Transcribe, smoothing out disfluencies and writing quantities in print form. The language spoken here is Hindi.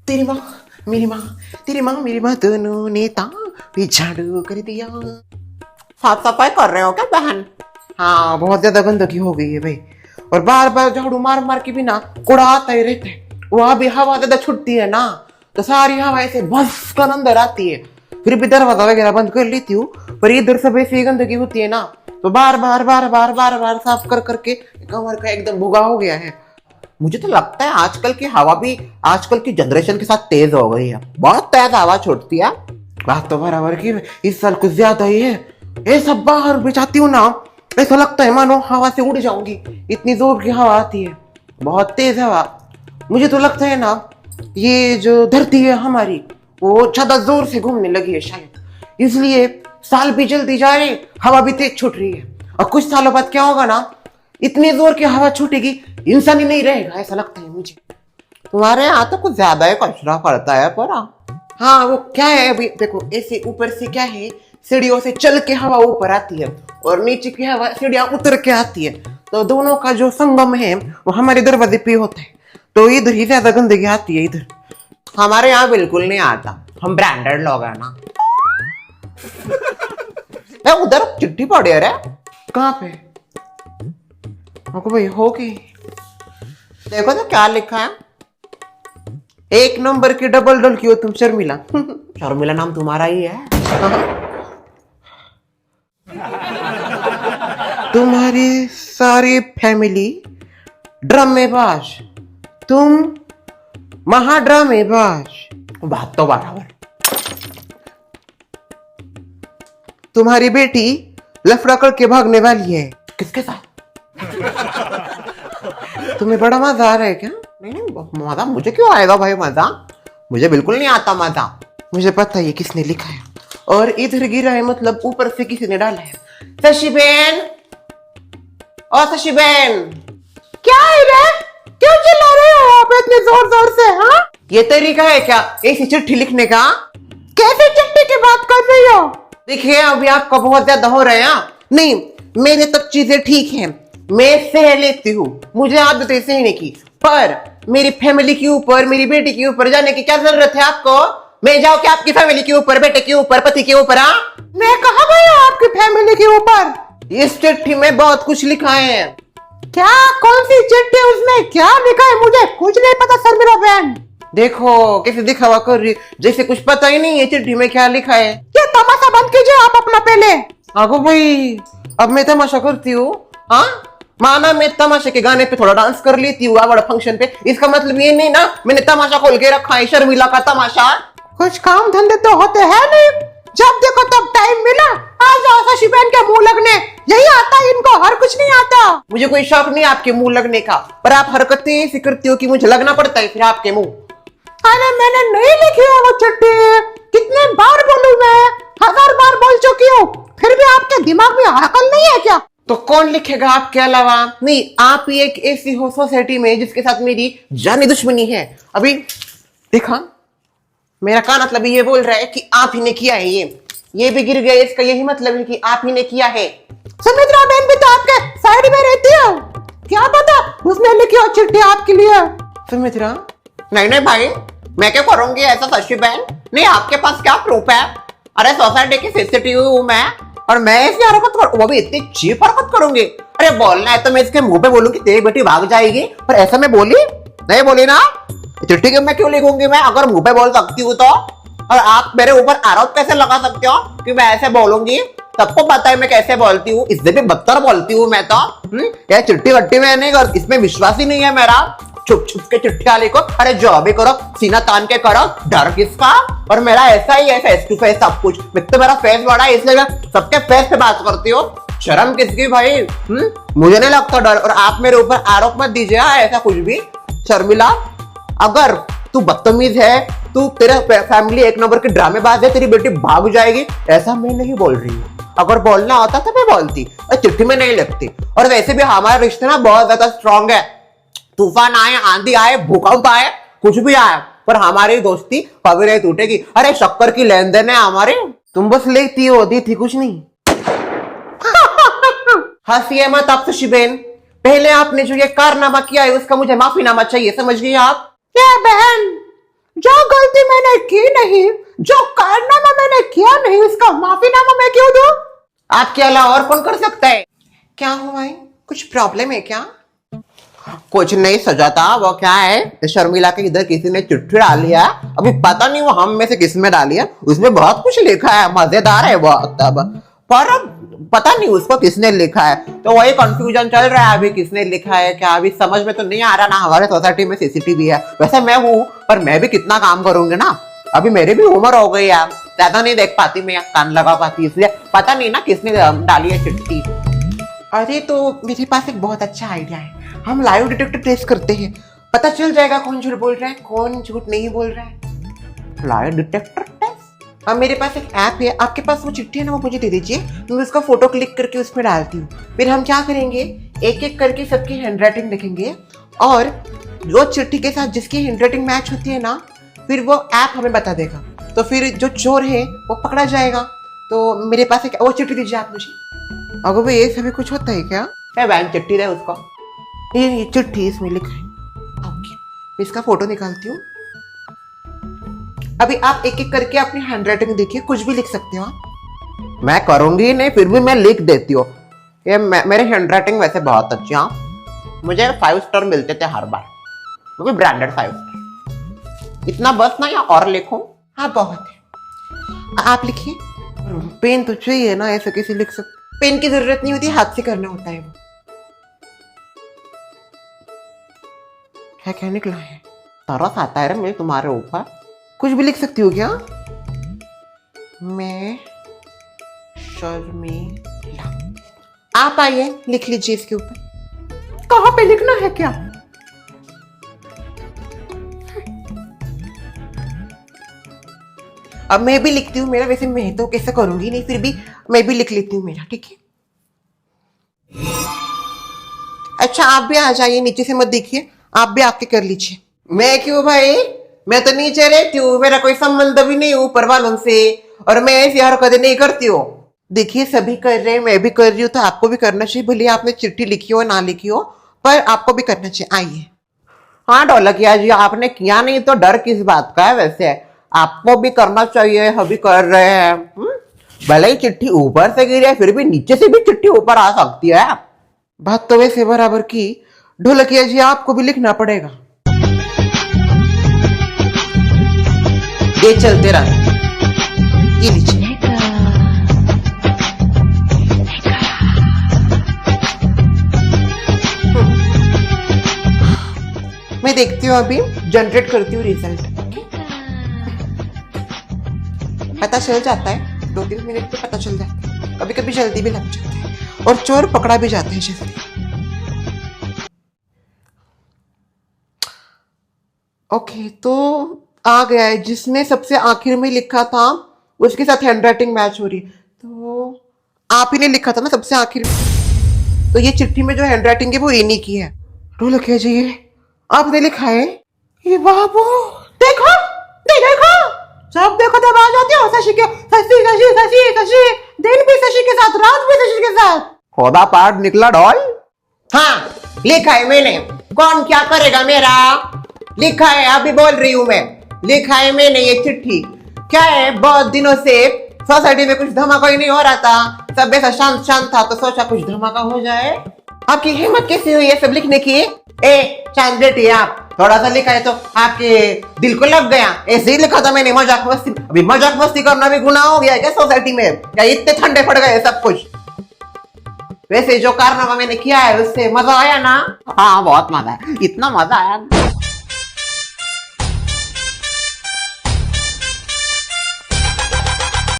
तेरी माँ मेरी माँ, तेरी माँ मेरी माँ, दोनों ने भी झाड़ू कर दिया। साफ सफाई कर रहे हो क्या बहन? हाँ, बहुत ज्यादा गंदगी हो गई है भाई, और बार बार झाड़ू मार मार के भी ना कूड़ा आता ही रहता है। वहां भी हवा ज्यादा छुटती है ना, तो सारी हवा ऐसे बस कर अंदर आती है। फिर भी दरवाजा वगैरह बंद कर लेती हूँ, पर इधर सब ऐसी गंदगी होती है ना, तो बार बार बार बार बार बार साफ कर करके कमर का एकदम भुगा हो गया है। मुझे तो लगता है आजकल की हवा भी आजकल की जनरेशन के साथ तेज हो गई है, बहुत तेज हवा छोड़ती है। बात तो बराबर की, इस साल कुछ ज्यादा ही है। ये सब बाहर भी जाती हूँ ना, ऐसा लगता है मानो हवा से उड़ जाऊंगी, इतनी जोर की हवा आती है, बहुत तेज हवा। मुझे तो लगता है ना, ये जो धरती है हमारी, वो ज्यादा जोर से घूमने लगी है शायद, इसलिए साल भी जल्दी जा रहे, हवा भी तेज छूट रही है। और कुछ सालों बाद क्या होगा ना, इतनी जोर की हवा छूटेगी, इंसान ही नहीं रहेगा, ऐसा लगता है मुझे। तुम्हारे यहाँ तो कुछ ज्यादा ही कचरा पड़ता है पर। हाँ, वो क्या है अभी देखो, ऐसे ऊपर से क्या है, सीढ़ियों से चल के हवा ऊपर आती है और नीचे की हवा सीढ़ियां उतर के आती है, तो दोनों का जो संगम है वो हमारे दरवाजे पे होता है, तो इधर ही ज्यादा गंदगी आती है। इधर हमारे यहाँ बिल्कुल नहीं आता, हम ब्रांडेड लोग हैं ना। उधर चिट्ठी पड़ी है रे, कहाँ पे? भाई होगी, देखो तो क्या लिखा है, एक नंबर की डबल डल की हो तुम शर्मिला। शर्मिला नाम तुम्हारा ही है। तुम्हारी सारी फैमिली ड्रामेबाज, तुम महाड्रामेबाज। बात तो बराबर। तुम्हारी बेटी लफड़ा करके भागने वाली है। किसके साथ? तुम्हें बड़ा मजा आ रहा है क्या? नहीं नहीं, मजा मुझे क्यों आएगा भाई, मजा मुझे बिल्कुल नहीं आता मजा। मुझे पता है किसने लिखा है, और इधर गिरा है मतलब ऊपर से किसी ने डाला है। शशि बहन, ओ शशि बहन, क्या है रे? क्यों चिल्ला रहे हो आप इतने जोर जोर से? हाँ, ये तरीका है क्या ऐसी चिट्ठी लिखने का? कैसे चिट्ठी की बात कर रही हो? देखिए अभी आपका बहुत ज्यादा हो रहा है। नहीं, मेरे तक चीजें ठीक हैं, मैं सह लेती हूँ, मुझे आदत है सहने की, पर मेरी फैमिली के ऊपर, मेरी बेटी के ऊपर जाने की क्या जरूरत है आपको? मैं जाऊँ क्या आपकी फैमिली के ऊपर, बेटे के ऊपर, पति के ऊपर? मैं कहाँ गई आपकी फैमिली के ऊपर? इस चिट्ठी में बहुत कुछ लिखा है। क्या? कौन सी चिट्ठी? उसमें क्या लिखा है? मुझे कुछ नहीं पता सर मेरा बहन। देखो कैसे दिखावा कर रही, जैसे कुछ पता ही नहीं है चिट्ठी में क्या लिखा है। ये तमाशा बंद कीजिए आप अपना पहले। आगो भाई, अब मैं तमाशा करती हूँ? हाँ, माना मैं तमाशे के गाने पे थोड़ा डांस कर लेती हूँ बड़ा फंक्शन पे, इसका मतलब ये नहीं ना मैंने तमाशा खोल के रखा है, शर्मिला का तमाशा। कुछ काम धंधे तो होते हैं नहीं, जब देखो तब टाइम मिला आ जाओ शशि बहन के मुंह लगने, यही आता है इनको, हर कुछ नहीं आता। मुझे कोई शौक नहीं आपके मुंह लगने का, पर आप हरकतें ऐसी करती हो कि मुझे लगना पड़ता है फिर आपके मुंह। अरे मैंने नहीं लिखी है वो चिट्ठी, कितने बार बोलूं मैं, 1000 बार बोल चुकी हूँ, फिर भी आपके दिमाग में अकल नहीं है क्या? तो कौन लिखेगा आपके अलावा? नहीं, आप ही एक ऐसी हो सोसाइटी में जिसके साथ मेरी जानी दुश्मनी है। अभी देखा, मेरा कान मतलब ये बोल रहा है कि आप ही ने किया है, ये भी गिर गया, इसका यही मतलब है कि आप ही ने किया है। सुमित्रा बहन भी तो आपके साइड में रहती है, क्या पता उसने लिखी हो चिट्ठी आपके लिए। सुमित्रा? नहीं नहीं भाई, मैं क्या करूंगी ऐसा शशि बहन? नहीं, आपके पास क्या प्रूफ है? अरे सोसाइटी की सीसीटीवी हूँ मैं, और मैं ऐसी हरकत करूँ, वो भी इतनी चीप हरकत करूंगी? अरे बोलना है तो मैं इसके मुंह पे बोलूंगी तेरी बेटी भाग जाएगी, पर ऐसा मैं बोली नहीं, बोली ना? चिट्ठी में क्यों लिखूंगी मैं, अगर मुंह पे बोल सकती हूँ तो? और आप मेरे ऊपर आरोप कैसे लगा सकते हो कि मैं ऐसे बोलूंगी? सबको पता है मैं कैसे बोलती हूँ, इससे भी बदतर बोलती हूँ मैं तो। ये चिट्ठी वट्टी में नहीं कर, इसमें विश्वास ही नहीं है मेरा। छुप छुप के चिट्ठियां लिखो, अरे जो भी करो सीना तान के करो, डर किसका? और मेरा ऐसा ही है फेस टू फेस सब कुछ, तो मेरा फेस बड़ा है इसलिए मैं सबके फेस पे बात करती हूँ, शर्म किसकी भाई? मुझे नहीं लगता डर, और आप मेरे ऊपर आरोप मत दीजिए ऐसा कुछ भी। शर्मिला, अगर तू बदतमीज है, तू तेरा फैमिली एक नंबर की ड्रामेबाज है, तेरी बेटी भाग जाएगी, ऐसा मैं नहीं बोल रही हूँ। अगर बोलना होता तो मैं बोलती, और चिट्ठी में नहीं लिखती। और वैसे भी हमारा रिश्ता ना बहुत ज्यादा स्ट्रांग है, तूफान आए, आंधी आए, भूकंप आए, कुछ भी आए, पर हमारी दोस्ती कभी नहीं टूटेगी। अरे शक्कर की लेन देन है हमारे, तुम बस लेती हो, दी थी कुछ नहीं। हंसिए मत आप शशि बहन, पहले आपने जो ये कारनामा किया है उसका मुझे माफीनामा चाहिए, समझ गई आप? क्या बहन, जो गलती मैंने की नहीं, जो कारनामा मैंने किया नहीं, उसका माफीनामा मैं क्यों दूं? आपके अलावा और कौन कर सकता है? क्या हुआ भाई, कुछ प्रॉब्लम है क्या? कुछ नहीं सजाता, वो क्या है, शर्मिला के इधर किसी ने चिट्ठी डाली है, अभी पता नहीं वो हम में से किस में डाली है, उसमें बहुत कुछ लिखा है, मजेदार है वो तब, पर पता नहीं उसको किसने लिखा है, तो वही कंफ्यूजन चल रहा है अभी, किसने लिखा है क्या, अभी समझ में तो नहीं आ रहा ना। हमारे सोसाइटी में सीसीटीवी है, वैसे मैं हूँ पर मैं भी कितना काम करूंगी ना, अभी मेरी भी उम्र हो गई है, ज्यादा नहीं देख पाती मैं, कान लगा पाती, इसलिए पता नहीं ना किसने डाली है चिट्ठी। अरे तो मेरे पास एक बहुत अच्छा आइडिया है, हम लाइव डिटेक्टर टेस्ट करते हैं, पता चल जाएगा कौन झूठ बोल रहा है कौन झूठ नहीं बोल रहा है। लाइव डिटेक्टर टेस्ट, अब मेरे पास एक ऐप है, आपके पास वो चिट्ठी है ना, वो मुझे दे दीजिए, मैं उसका फोटो क्लिक करके उसमें डालती हूँ, फिर हम क्या करेंगे, एक एक करके सबकी हैंडराइटिंग देखेंगे, और जो चिट्ठी के साथ जिसकी हैंडराइटिंग मैच होती है ना, फिर वो ऐप हमें बता देगा, तो फिर जो चोर है वो पकड़ा जाएगा। तो मेरे पास एक वो चिट्ठी दीजिए आप मुझे। अगर वो ये सभी कुछ होता है क्या? है बैंक चिट्ठी दे उसको, ये चिट्ठी इसमें लिखा है, ओके मैं इसका फोटो निकालती हूँ। अभी आप एक एक करके अपनी हैंडराइटिंग देखिए, कुछ भी लिख सकते हो आप। मैं करूंगी नहीं, फिर भी मैं लिख देती हूँ, ये मेरी हैंडराइटिंग वैसे बहुत अच्छी है, मुझे 5 स्टार मिलते थे हर बार, क्योंकि ब्रांडेड 5 स्टार। इतना बस ना या और लिखूं? हाँ बहुत है, आप लिखिए। पेन तो चाहिए ना, ऐसे कैसे लिख सकते, पेन की जरूरत नहीं होती, हाथ से करना होता है वो। क्या क्या निकला है, तरस आता है रे मैं तुम्हारे ऊपर, कुछ भी लिख सकती हो क्या? मैं शर्मिला, आप आइए लिख लीजिए इसके ऊपर। कहाँ पे लिखना है क्या? अब मैं भी लिखती हूँ मेरा, वैसे मैं तो कैसे करूंगी नहीं, फिर भी मैं भी लिख लेती हूँ मेरा, ठीक है? अच्छा आप भी आ जाइए, नीचे से मत देखिए, आप भी आके कर लीजिए। मैं क्यों भाई, मैं तो नीचे रहती हूँ, मेरा कोई संबंध भी नहीं ऊपर वालों से, और मैं ऐसी हरकतें नहीं करती हूँ। देखिए सभी कर रहे हैं, मैं भी कर रही हूँ, तो आपको भी करना चाहिए, भले आपने चिट्ठी लिखी हो ना लिखी हो, पर आपको भी करना चाहिए। आइए। हाँ ढोलकिया जी, आपने किया नहीं तो डर किस बात का है, वैसे आपको भी करना चाहिए, हम भी कर रहे हैं। भले ही चिट्ठी ऊपर से गिरी है, फिर भी नीचे से भी चिट्ठी ऊपर आ सकती है। बात तो वैसे बराबर की, ढोलकिया जी आपको भी लिखना पड़ेगा। ये चलते रहा, ये लीजिए। मैं देखती हूँ, अभी जनरेट करती हूँ रिजल्ट। पता चल जाता है, 2-3 मिनट में पता चल जाता है, कभी कभी जल्दी भी लग जाता है, और चोर पकड़ा भी जाते हैं जल्दी। ओके तो आ गया है, जिसने सबसे आखिर में लिखा था उसके साथ हैंडराइटिंग मैच हो रही, तो आप ही ने लिखा था ना सबसे आखिर में, तो ये चिट्ठी में जो हैंडराइटिंग है वो इन्हीं की है। ढोलकिया जी आपने लिखा है, ये बाबू देखो देखो, जब देखो तब आ जाते हो शशि के, शशि शशि शशि शशि, दिन भी शशि के साथ रात भी शशि के साथ। खोदा पाठ निकला ढोल। हाँ लिखा है मैंने, कौन क्या करेगा मेरा, लिखा है, अभी बोल रही हूँ मैं, लिखा है मैंने ये चिट्ठी। क्या है, बहुत दिनों से सोसाइटी में कुछ धमाका ही नहीं हो रहा था, सब ऐसा शांत शांत था, तो सोचा कुछ धमाका हो जाए। आपकी हिम्मत कैसी हुई है सब लिखने की? ए चांद बेटी, आप थोड़ा सा लिखा है तो आपके दिल को लग गया, ऐसे ही लिखा था मैंने, मजाक मस्ती। अभी मजाक मस्ती करना भी गुनाह हो गया क्या सोसाइटी में? क्या इतने ठंडे पड़ गए सब कुछ? वैसे जो कारनामा मैंने किया है उससे मजा आया ना? हाँ बहुत मजा आया, इतना मजा आया।